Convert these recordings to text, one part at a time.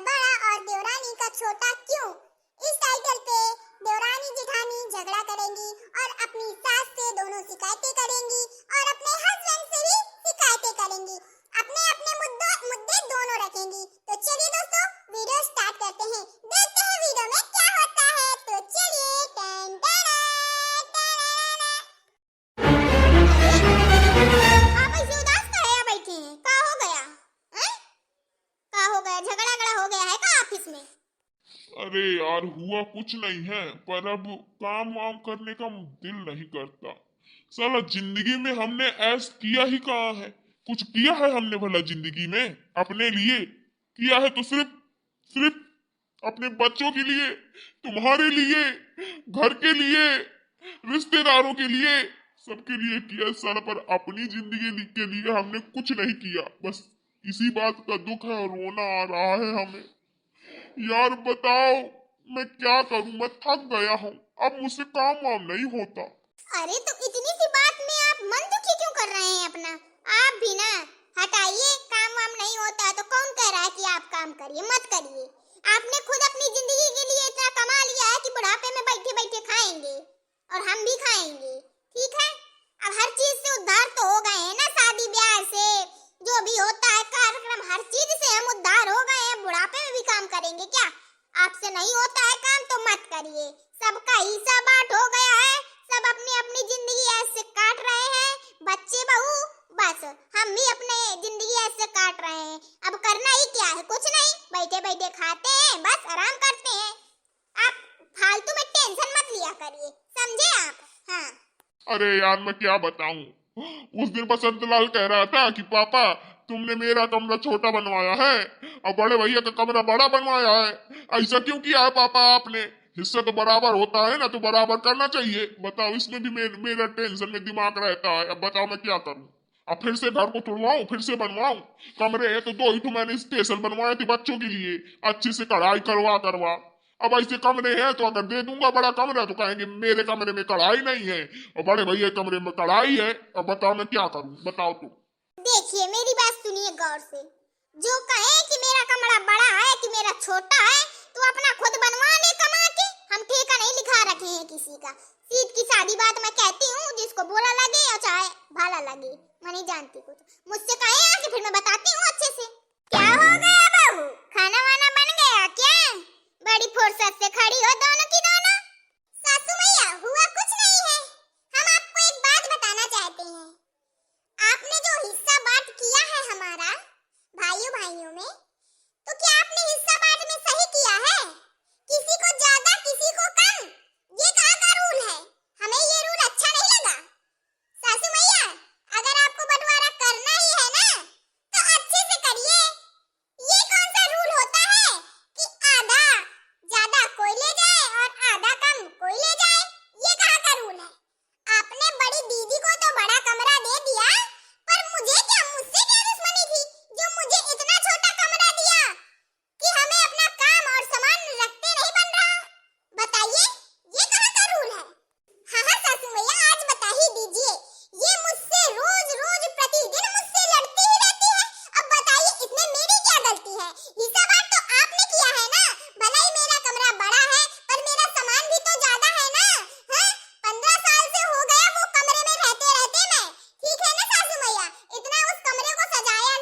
बड़ा और देवरानी का छोटा क्यों? इस टाइटल पे देवरानी जेठानी झगड़ा करेंगी और अपनी सास से दोनों शिकायतें करेंगी और अपने हस्बैंड से भी शिकायतें करेंगी। अपने अपने मुद्दे दोनों रखेंगी। तो चलिए दोस्तों वीडियो स्टार्ट करते हैं। देखते हैं वीडियो में क्या होता है। तो चलिए टन टन आप ऐसे उदास काहे बैठे हैं? क्या हो गया? हैं? क्या हो गया? झगड़ा हो गया है क्या ऑफिस में? अरे यार हुआ कुछ नहीं है, पर अब काम वाम करने का दिल नहीं करता। साला जिंदगी में हमने ऐश किया ही कहाँ है? कुछ किया है हमने भला जिंदगी में अपने लिए? किया है तो सिर्फ सिर्फ अपने बच्चों के लिए, तुम्हारे लिए, घर के लिए, रिश्तेदारों के लिए, सबके लिए किया साला। पर अपनी जिंदगी के लिए हमने कुछ नहीं किया। बस इसी बात का दुख है और रोना आ रहा है हमें। यार बताओ मैं क्या करूं? मैं थक गया हूं, अब मुझसे काम वाम नहीं होता। अरे तो इतनी सी बात में आप मन दुखी क्यों कर रहे हैं अपना? आप भी ना हटाइए। काम वाम नहीं होता तो कौन कह रहा है कि आप काम करिए? मत करिए। आपने खुद अपनी जिंदगी के लिए इतना कमा लिया है कि बुढ़ापे में बैठे बैठे खाएंगे और हम भी खाएंगे। ठीक है, अब हर चीज से उद्धार तो हो गए हैं ना, शादी ब्याह से जो भी होता है कार्यक्रम, हर चीज से हम उद्धार हो गए हैं। बुढ़ापे में भी काम करेंगे क्या? आपसे नहीं होता है काम तो मत करिए। सबका हिस्सा बांट हो गया है, सब अपनी अपनी जिंदगी ऐसे काट रहे हैं, बच्चे बहू, बस हम भी अपने जिंदगी ऐसे काट रहे हैं। अब करना ही क्या है? कुछ नहीं, बैठे बैठे खाते हैं, बस आराम करते हैं। आप फालतू में टेंशन मत लिया करिए, समझे आप? हाँ। अरे यार मैं क्या बताऊं, उस दिन बसंत लाल कह रहा था कि पापा तुमने मेरा कमरा छोटा बनवाया है और बड़े भैया का कमरा बड़ा बनवाया है। ऐसा क्यों किया है पापा आपने? हिस्सा तो बराबर होता है ना, तो बराबर करना चाहिए। बताओ, इसमें भी मेरा टेंशन में दिमाग रहता है। अब बताओ मैं क्या करूं? अब फिर से घर को तोड़वाऊं, फिर से बनवाऊं? कमरे हैं तो दो ही तो मैंने स्पेशल बनवाए थे बच्चों के लिए, अच्छी से कढ़ाई करवा। अब ऐसे कमरे हैं तो अगर दे दूंगा बड़ा कमरा तो कहेंगे मेरे कमरे में कढ़ाई नहीं है और बड़े भैया के कमरे में कढ़ाई है। अब बताओ मैं क्या करूं? बताओ तुम। देखिए मेरी बात सुनिए गौर से। जो कहे कि मेरा कमरा बड़ा है कि मेरा छोटा है, तो अपना खुद बनवा ले कमा के। हम ठेका नहीं लिखा रखे हैं किसी का। सीधी सादी बात मैं कहती हूँ, जिसको बुरा लगे या चाहे भला लगे, मैं नहीं जानती कुछ। मुझसे कहे आके फिर मैं बताती हूँ अच्छे से। क्या हो गया बहू? खाना वाना बन गया क्या? बड़ी फुर्सत से खड़ी हो दोनों की दोनों। सासू मैया हुआ कुछ नहीं है, हम आपको एक बात बताना चाहते हैं। आपने जो हिस्सा बांट किया है हमारा भाइयों में, तो क्या आपने हिस्सा बांट में सही किया है? किसी को ज्यादा किसी को कम, ये कहाँ का रूल है? हमें ये रूल अच्छा नहीं लगा। सासू मैया अगर आपको बंटवारा करना ही है ना तो अच्छे से करिए। ये कौन सा रूल होता है कि आधा ज्यादा कोई ले जाए और आधा कम कोई ले जाए? ये कहाँ का रूल है? आपने बड़ी दीदी को तो बड़ा कमरा दे दिया, पर मुझे क्या, मुझसे क्या दुश्मनी थी जो मुझे इतना छोटा कमरा दिया कि हमें अपना काम और सामान रखते नहीं बन रहा? बताइए ये कहाँ का रूल है? हाँ हाँ सासू मैया आज बता ही दीजिए। ये मुझसे रोज रोज प्रतिदिन मुझसे लड़ती ही रहती है। अब बताइए इसमें मेरी क्या गलती है? हिस्सा बांट तो आपने किया है ना। भला ही मेरा कमरा बड़ा है पर मेरा सामान भी तो ज्यादा है ना। हाँ, 15 साल से हो गया वो कमरे में रहते रहते मैं। ठीक है ना सासू मैया? इतना उस कमरे को सजाया,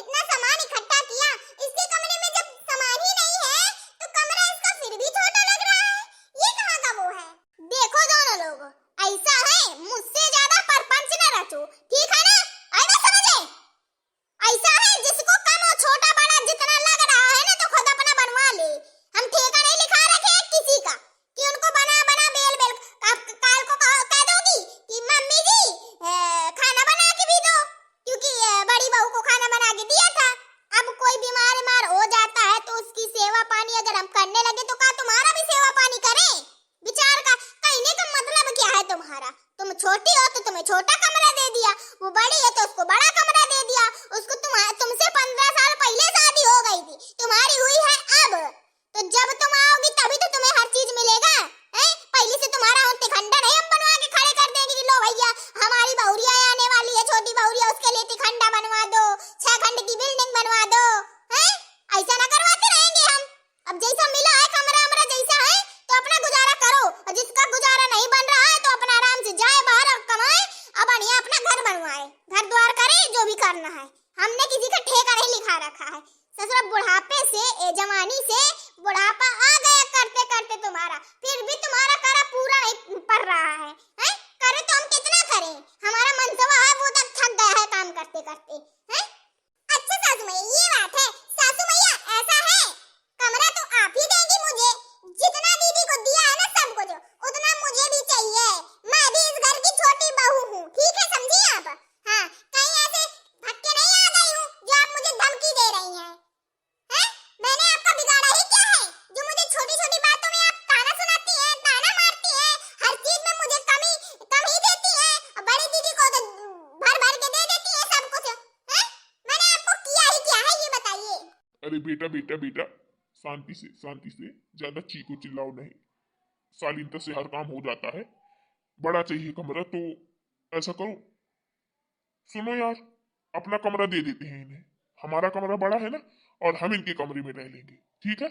इतना सामान इकट्ठा किया, इसके कमरे में जब सामान ही नहीं है तो कमरा इसका फिर भी छोटा लग रहा है। ये कहाँ का वो है? देखो दोनों लोग, ऐसा है मुझसे ज्यादा परपंच न रचो, ठीक है ना? आई बात समझे? ऐसा है जिसको कम और छोटा बड़ा जितना लग रहा है ना तो खुद अपना बनवा ले। हम ठेका नहीं लिखा रखे हैं किसी का कि उनको बना बना बेल काल को कह दोगी कि मम्मी जी खाना बना के भी दो, क्योंकि बड़ी बहू को खाना बना के दिया था। अब कोई बीमार हो जाता है तो उसकी सेवा पानी अगर हम करने लगे तो क्या तुम्हारा भी सेवा पानी करें? विचार का कहने का मतलब क्या है तुम्हारा? तुम छोटी हो तो तुम्हें छोटा कमरा दे दिया, वो बड़ी है तो उसको बड़ा कमरा दे दिया। उसको तुमसे 15 साल पहले शादी हो गई थी, तुम्हारी हुई है अब। तो जब तुम आओगी तभी तो तुम्हें हर चीज मिलेगा। पहले से तुम्हारा होते खंडा नहीं हम बनवा के खड़े कर देंगे कि लो भैया हमारी बहुरिया आने वाली है, छोटी बहुरिया, उसके लिए खंडा बनवा दो, 6 खंड की बिल्डिंग बनवा दो। ऐसा ना करवाते जवानी से बुढ़ापा आ गया करते करते तुम्हारा, फिर भी तुम्हारा करा पूरा नहीं पड़ रहा है, हैं? करे तो हम कितना करें, हमारा मनसवा है वो तक थक गया है काम करते करते, हैं? अच्छा सासू मैया ये बात है, सासू मैया ऐसा है कमरा तो आप ही देंगी मुझे, जितना दीदी को दिया है ना सबको जो, उतना मुझे भी चाहिए, मैं भी इस घर की छोटी बहू हूँ, ठीक है समझी आप? हाँ, कहीं ऐसे धक्के नहीं आ गई हूँ जो आप मुझे धमकी दे रही हैं, हैं? मैंने आपका बिगाड़ा ही क्या है जो मुझे छोटी छोटी बातों में आप ताना सुनाती हैं, ताना मारती हैं, हर चीज में मुझे कम ही देती हैं, और बड़ी दीदी को तो भर भर के दे देती हैं सब कुछ, हैं? मैंने आपको किया ही क्या है ये बताइए? अरे बेटा बेटा बेटा, शांति से, ज्यादा चीखो चिल्लाओ नहीं। शालीनता से हर काम हो जाता है। बड़ा चाहिए कमरा तो ऐसा करो, सुनो यार, अपना कमरा दे देते हैं इन्हें, हमारा कमरा बड़ा है ना, और हम इनके कमरे में रह लेंगे, ठीक है?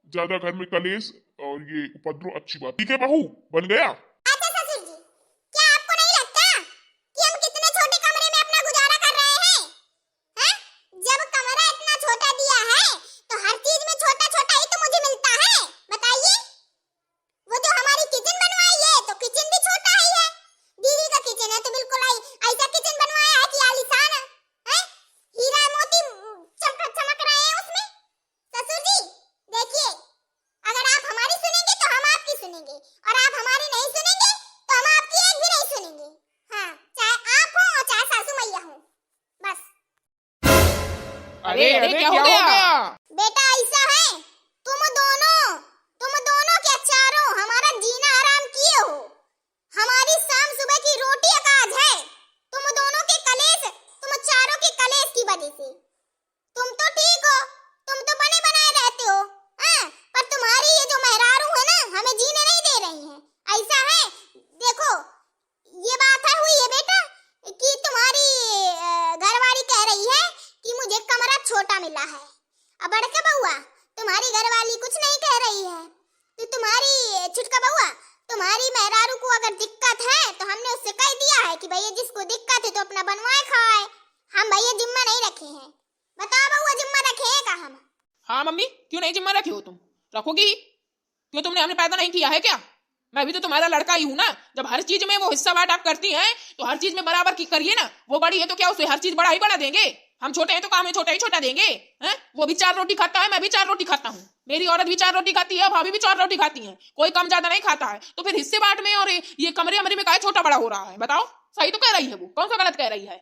ज्यादा घर में कलेश और ये उपद्रव अच्छी बात, ठीक है बहू? बन गया? अच्छा ससुर जी, क्या आपको नहीं लगता कि हम कितने छोटे कमरे में अपना गुजारा कर रहे हैं? हैं? जब कमरा इतना छोटा दिया है तो हर चीज में छोटा छोटा ही तो मुझे मिलता है, बताइए? वो जो हमारी किचन बनवाई है तो किचन भी छोटा ही है, दीदी का किचन है तो बिल्कुल ऐसा किचन बनवाया है कि आलीशान है, हीरा मोती चमक रहे हैं उसमें। ससुर जी देखिए, अगर आप हमारी सुनेंगे तो हम आपकी सुनेंगे, और आप हमारी नहीं सुनेंगे तो हम आपकी एक भी नहीं सुनेंगे। हाँ, चाहे आप हो और चाहे सासू मैया हो, बस। अरे अरे क्या हो गया? बेटा ऐसा है, तुम दोनों क्या चारों हमारा जीना हराम किए हो, हमारी शाम सुबह की रोटी अकाज है, तुम दोनों के कलेश, तुम चारों के कलेश की वजह से। तुम तो ठीक हो, तुम तो बने बनाए रहते हो, हाँ? पर तुम्हारी ये जो मेहरारू है ना, हमें जीने नहीं दे रही है। ऐसा है, देखो ये बात है हुई है बेटा कि तुम्हारी घरवाली कह रही है कि मुझे कमरा छोटा मिला है, अब बड़का बउआ तुम्हारी घरवाली कुछ नहीं कह रही है, तो तुम्हारी छुटका बउआ, तुम्हारी मेहरारू को अगर दिक्कत है तो हमने उससे कह दिया है कि भैया जिसको दिक्कत है तो अपना बनवाए खाए, हम भैया जिम्मा नहीं रखे हैं। बताओ बउआ, जिम्मा रखे हैं का हम? हाँ मम्मी, क्यों नहीं जिम्मा रखी हो तुम? रखोगी? क्यों तुमने हमें पैदा नहीं किया है क्या? मैं भी तो तुम्हारा लड़का ही हूँ ना। जब हर चीज में वो हिस्सा बांट आप करती हैं तो हर चीज में बराबर की करिए ना। वो बड़ी है तो क्या उसे हर चीज बड़ा ही बड़ा देंगे? हम छोटे हैं तो काम में छोटा ही छोटा देंगे, हैं? वो भी 4 रोटी खाता है, मैं भी 4 रोटी खाता हूँ, मेरी औरत भी 4 रोटी खाती है, भाभी भी 4 रोटी खाती है, कोई कम ज्यादा नहीं खाता है। तो फिर हिस्से बांट में और ये कमरे अमरे में काहे छोटा बड़ा हो रहा है? बताओ, सही तो कह रही है वो, कौन सा गलत कह रही है?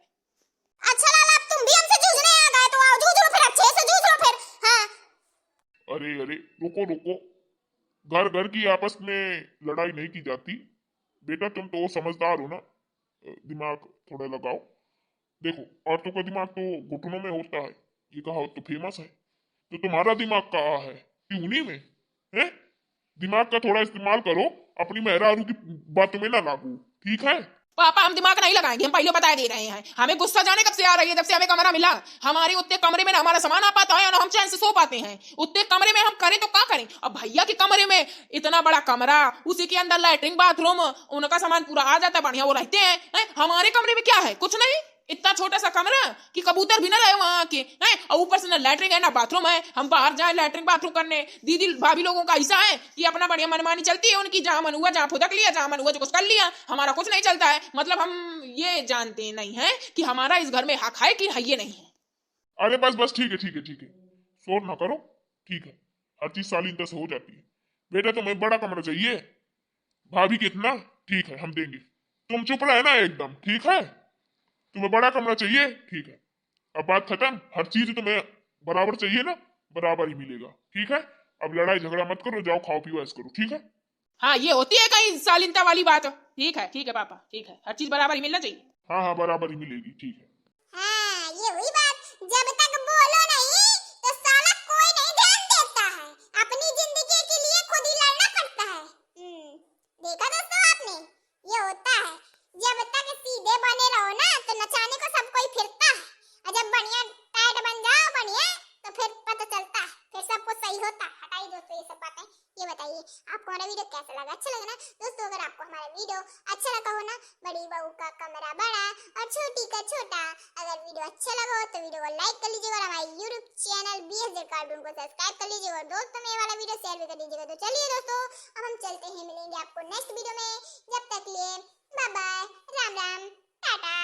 अच्छा लाला, अब तुम भी हमसे जूझने आ गए तो आओ जूझ लो फिर, अच्छे से जूझ लो फिर। हाँ अरे अरे रुको रुको, घर घर की आपस में लड़ाई नहीं की जाती। बेटा तुम तो समझदार हो ना, दिमाग थोड़ा लगाओ। देखो औरतों का दिमाग तो घुटनों में होता है, ये कहावत तो फेमस है। तो तुम्हारा दिमाग कहाँ है? कि उन्हीं में है? दिमाग का थोड़ा इस्तेमाल करो, अपनी मेहरारू की बातों में ना लागू, ठीक है? पापा हम दिमाग नहीं लगाएंगे, हम पहले बता दे रहे हैं। हमें गुस्सा जाने कब से आ रही है, जब से हमें कमरा मिला। हमारे उतने कमरे में ना हमारा सामान आ पाता है ना हम चैन से सो पाते हैं। उतने कमरे में हम करें तो क्या करें? अब भैया के कमरे में इतना बड़ा कमरा, उसी के अंदर लैट्रिन बाथरूम, उनका सामान पूरा आ जाता है, बढ़िया वो रहते हैं। हमारे कमरे में क्या है? कुछ नहीं, इतना छोटा सा कमरा कि कबूतर भी ना रहे वहां आके, हैं? और ऊपर से ना लैट्रिन है ना बाथरूम है। हम बाहर जाए लैट्रिन बाथरूम करने, दीदी भाभी लोगों का ऐसा है कि अपना बढ़िया मनमानी चलती है उनकी, जहां मन हुआ जहां फुदक लिया, जहां मन हुआ जो कुछ कर लिया, हमारा कुछ नहीं चलता है। मतलब हम ये जानते नहीं है कि हमारा इस घर में हक है कि ये नहीं है। अरे बस बस, ठीक है ठीक है ठीक है, शोर ना करो, ठीक है? हर चीज शालीनता से हो जाती है। बेटा तुम्हें बड़ा कमरा चाहिए, भाभी कितना, ठीक है हम देंगे। तुम चुप रहे ना एकदम, ठीक है? तुम्हें बड़ा कमरा चाहिए, ठीक है, अब बात खत्म। हर चीज तुम्हें बराबर चाहिए ना, बराबर ही मिलेगा, ठीक है? अब लड़ाई झगड़ा मत करो, जाओ खाओ पियो ऐस करो, ठीक है? हाँ ये होती है कहीं शालीनता वाली बात। ठीक है पापा, ठीक है, हर चीज बराबर ही मिलना चाहिए। हाँ हाँ बराबर ही मिलेगी, ठीक है। हाँ, ये हुई बात, जब तक बोलो नहीं तो साला कोई नहीं ध्यान देता है, अपनी जिंदगी के लिए खुद ही लड़ना पड़ता है। देखा दोस्तों आपने, ये होता है, जब तक सीधे बने रहो ना तो नचाने को सब कोई फिरता है, और जब बढ़िया टाइट बन जाओ बढ़िया तो फिर पता चलता है, फिर सब कुछ सही होता है। हटाइए दोस्तों ये सब बातें, ये बताइए आपको हमारा वीडियो कैसा लगा? अच्छा लगा ना दोस्तों? अगर आपको आपको हमारा वीडियो अच्छा लगा हो ना, बड़ी बहू का कमरा बड़ा और छोटी का छोटा, अगर वीडियो अच्छा लगा हो तो वीडियो को लाइक कर लीजिएगा और हमारे यूट्यूब चैनल BSJ कार्टून को सब्सक्राइब कर लीजिएगा और दोस्तों में ये वाला वीडियो शेयर भी कर दीजिएगा। तो चलिए दोस्तों, अब हम चलते हैं, मिलेंगे आपको नेक्स्ट वीडियो में। जब तक लिए बाय बाय, राम राम, टाटा।